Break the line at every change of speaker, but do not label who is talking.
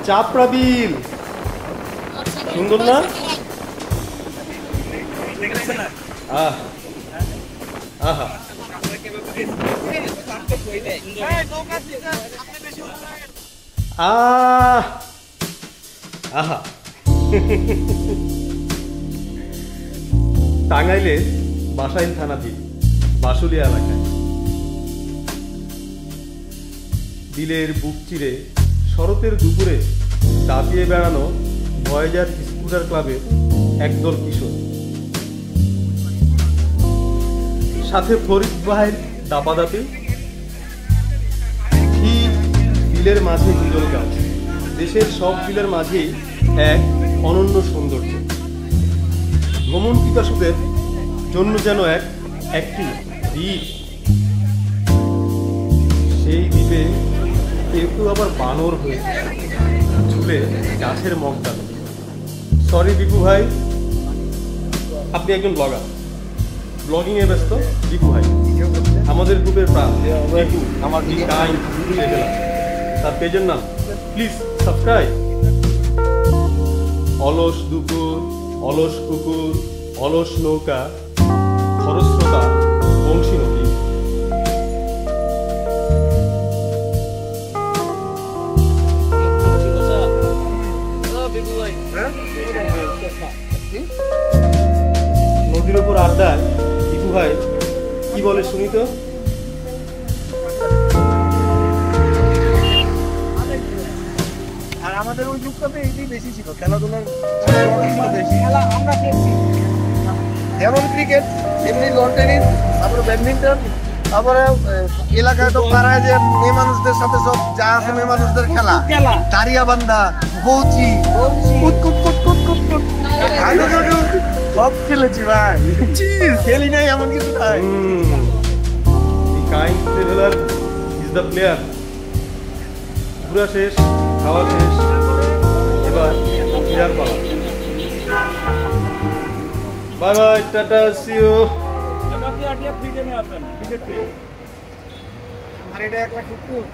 চাপড়া বিল সুন্দর না? আহ আহা আহ আহা টাঙ্গাইলের বাসাইল থানাধীন বাসুলিয়া এলাকায় বিলের বুক চিরে শরতের দুপুরে দাপিয়ে বেড়ানো ভয়েজার স্কুটার ক্লাবের একদল কিশোর, সাথে ফরিদ ভাইয়ের দাপাদাপি। ঠিক বিলের মাঝে বিরল গাছ, দেশের সব বিলের মাঝেই এক অনন্য সৌন্দর্য। ভ্রমণ পিপাসুদের জন্য যেন একটি দ্বীপ। সেই দ্বীপে কেউ আবার বানর হয়ে ঝুলে গাছের মগডালে। সরি দীপু ভাই, আপনি একজন ব্লগার, ব্লগিং এ ব্যস্ত। দীপু ভাই আমাদের গ্রুপের প্রাণ, আমার তার পেজের নাম, প্লিজ সাবস্ক্রাইব। অলস দুপুর, অলস কুকুর, অলস নৌকা, খরস্রোতা, বংশী নদী। নদীর উপর আড্ডায় দীপু ভাই কি বলে শুনি তো।
আর আমাদের ওই যুগটাতে এটাই বেশি ছিল, খেলাধুলার বেশি। আমরা খেলছি যেমন ক্রিকেট, এমনি লন টেনিস, তারপরে ব্যাডমিন্টন, তারপরে এলাকায় তো পাড়ায় যে মেয়ে মানুষদের সাথে সব যা আছে মেয়ে মানুষদের খেলা, তারিয়া বান্ধা, বৌচি, সব খেলেছি ভাই। খেলি নাই এমন কিছু নাই।
Kind traveller is the player. ঘুরা শেষ, খাওয়া শেষ, এবার ফেরার পালা। Bye bye, tata, see you.
আর এটা একটা কুকুর।